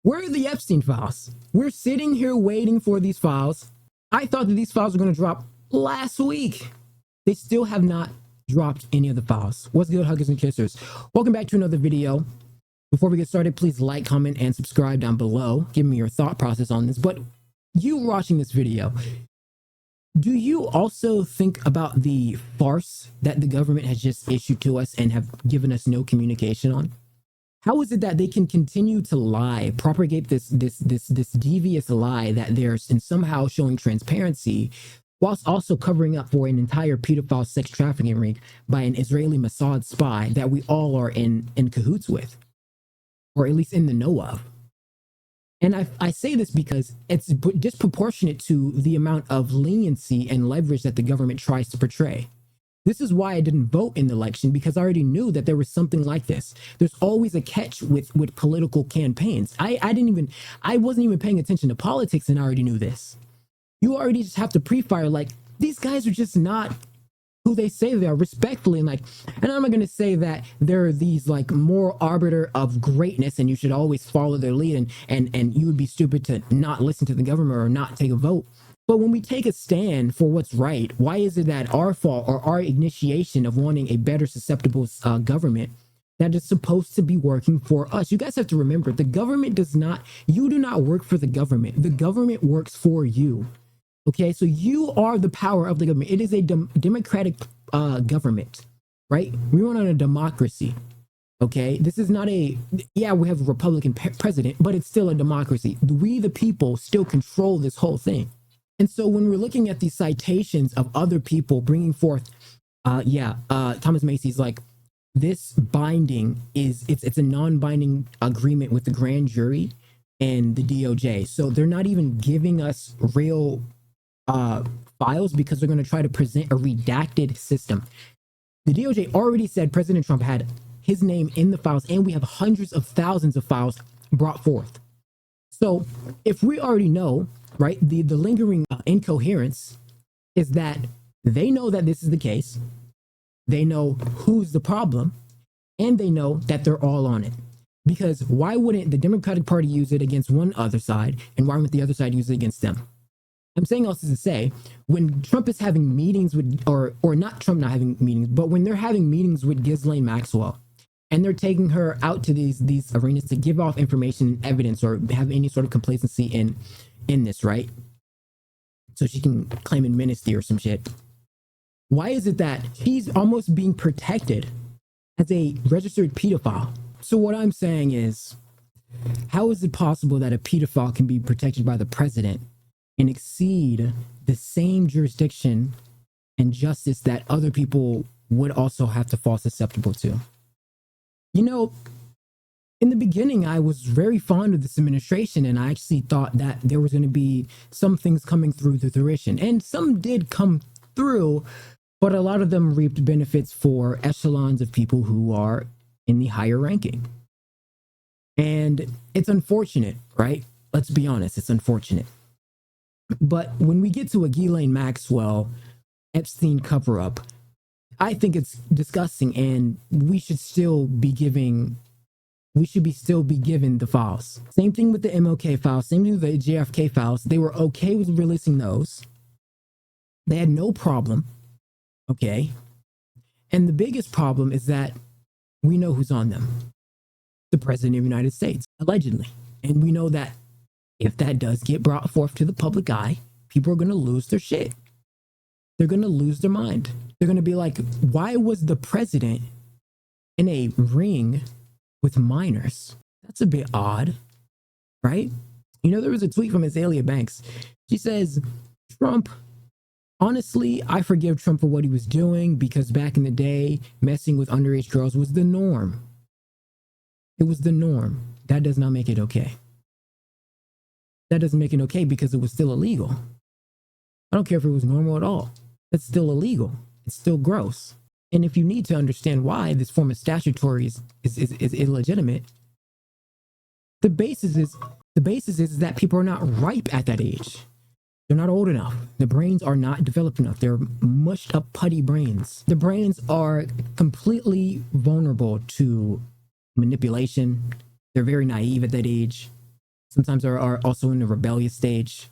Where are the Epstein files? We're sitting here waiting for these files. I thought that these files were going to drop last week. They still have not dropped any of the files. What's good, huggers and kissers? Welcome back to another video. Before we get started, please like, comment, and subscribe down below. Give me your thought process on this. But you watching this video, do you also think about the farce that the government has just issued to us and have given us no communication on? How is it that they can continue to lie, propagate this devious lie that they're somehow showing transparency, whilst also covering up for an entire pedophile sex trafficking ring by an Israeli Mossad spy that we all are in cahoots with, or at least in the know of? And I say this because it's disproportionate to the amount of leniency and leverage that the government tries to portray. This is why I didn't vote in the election, because I already knew that there was something like this. There's always a catch with political campaigns. I wasn't even paying attention to politics, and I already knew this. You already just have to pre-fire, like, these guys are just not who they say they are, respectfully. And I'm not going to say that they're these like moral arbiter of greatness and you should always follow their lead, and you would be stupid to not listen to the government or not take a vote. But when we take a stand for what's right, why is it that our fault or our initiation of wanting a better susceptible government that is supposed to be working for us? You guys have to remember, the government you do not work for the government. The government works for you. Okay, so you are the power of the government. It is a democratic government, right? We run on a democracy. Okay, this is not we have a Republican president, but it's still a democracy. We, the people, still control this whole thing. And so when we're looking at these citations of other people bringing forth, Thomas Macy's like, this binding it's a non-binding agreement with the grand jury and the DOJ. So they're not even giving us real files because they're going to try to present a redacted system. The DOJ already said President Trump had his name in the files, and we have hundreds of thousands of files brought forth. So if we already know, right, the lingering incoherence is that they know that this is the case, they know who's the problem, and they know that they're all on it. Because why wouldn't the Democratic Party use it against one other side, and why wouldn't the other side use it against them? I'm saying all this to say, when Trump is having meetings with, or not Trump not having meetings, but when they're having meetings with Ghislaine Maxwell, and they're taking her out to these arenas to give off information, evidence, or have any sort of complacency in this, right? So she can claim amnesty or some shit. Why is it that he's almost being protected as a registered pedophile? So what I'm saying is, how is it possible that a pedophile can be protected by the president and exceed the same jurisdiction and justice that other people would also have to fall susceptible to? You know, in the beginning, I was very fond of this administration, and I actually thought that there was going to be some things coming through to fruition, and some did come through, but a lot of them reaped benefits for echelons of people who are in the higher ranking. And it's unfortunate, right? Let's be honest, it's unfortunate. But when we get to a Ghislaine Maxwell Epstein cover-up, I think it's disgusting, and we should still be given the files. Same thing with the MLK files, same thing with the JFK files. They were okay with releasing those. They had no problem. Okay. And the biggest problem is that we know who's on them. The President of the United States, allegedly. And we know that if that does get brought forth to the public eye, people are going to lose their shit. They're going to lose their mind. They're going to be like, why was the president in a ring with minors? That's a bit odd, right? You know, there was a tweet from Azalea Banks. She says, Trump, honestly, I forgive Trump for what he was doing because back in the day, messing with underage girls was the norm. It was the norm. That does not make it okay. That doesn't make it okay because it was still illegal. I don't care if it was normal at all. It's still illegal. It's still gross. And if you need to understand why this form of statutory is illegitimate, the basis is that people are not ripe at that age. They're not old enough. The brains are not developed enough. They're mushed up putty brains. The brains are completely vulnerable to manipulation. They're very naive at that age. Sometimes are also in the rebellious stage.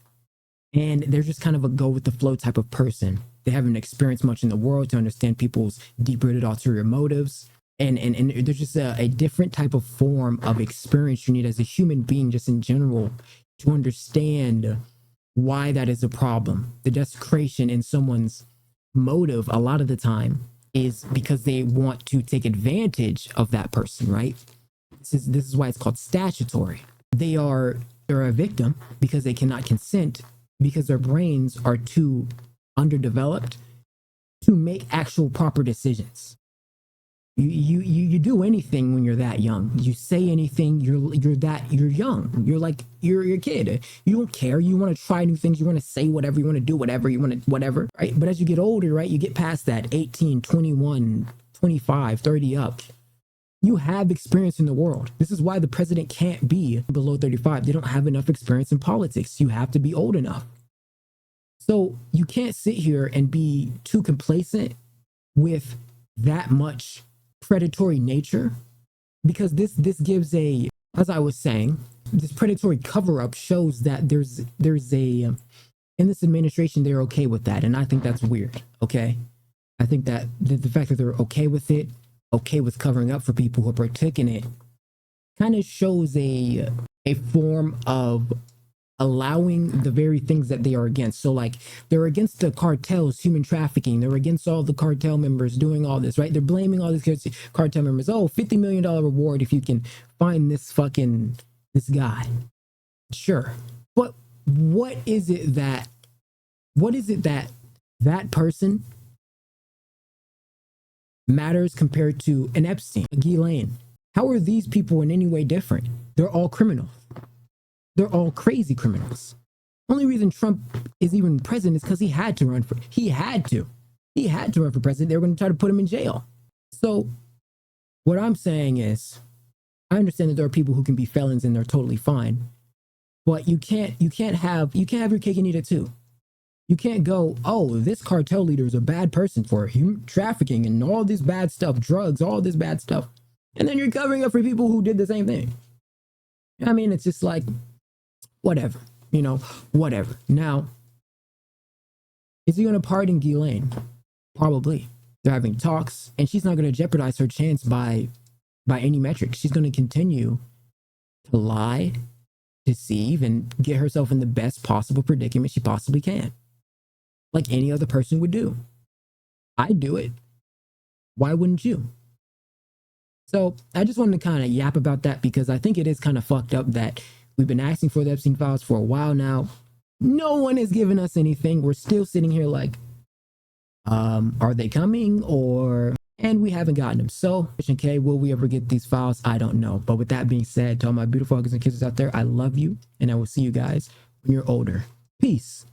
And they're just kind of a go with the flow type of person. They haven't experienced much in the world to understand people's deep-rooted ulterior motives. And there's just a different type of form of experience you need as a human being, just in general, to understand why that is a problem. The desecration in someone's motive a lot of the time is because they want to take advantage of that person, right? This is why it's called statutory. They're a victim because they cannot consent, because their brains are too underdeveloped to make actual proper decisions. You do anything when you're that young. You say anything, you're young. You're a kid. You don't care. You want to try new things. You want to say whatever. You want to do whatever. You want to whatever, right? But as you get older, right, you get past that 18, 21, 25, 30 up. You have experience in the world. This is why the president can't be below 35. They don't have enough experience in politics. You have to be old enough. So you can't sit here and be too complacent with that much predatory nature, because this gives a, as I was saying, this predatory cover-up shows that there's a in this administration, they're okay with that. And I think that's weird. Okay. I think that the fact that they're okay with it, okay with covering up for people who are partaking in it, kind of shows a form of allowing the very things that they are against. So like, they're against the cartels, human trafficking. They're against all the cartel members doing all this, right? They're blaming all these cartel members. Oh, $50 million reward if you can find this guy. Sure. But what is it that that person matters compared to an Epstein, a Ghislaine? How are these people in any way different? They're all criminals. They're all crazy criminals. Only reason Trump is even president is because he had to run for president. They were going to try to put him in jail. So what I'm saying is, I understand that there are people who can be felons and they're totally fine, but you can't have your cake and eat it too. You can't go, oh, this cartel leader is a bad person for human trafficking and all this bad stuff, drugs, all this bad stuff, and then you're covering up for people who did the same thing. I mean, it's just like, whatever, whatever. Now, is he going to pardon Ghislaine? Probably. They're having talks, and she's not going to jeopardize her chance by any metric. She's going to continue to lie, deceive, and get herself in the best possible predicament she possibly can, like any other person would do. I'd do it. Why wouldn't you? So I just wanted to kind of yap about that, because I think it is kind of fucked up that we've been asking for the Epstein files for a while now. No one has given us anything. We're still sitting here like, are they coming? And we haven't gotten them. So, okay, will we ever get these files? I don't know. But with that being said, to all my beautiful huggers and kisses out there, I love you, and I will see you guys when you're older. Peace.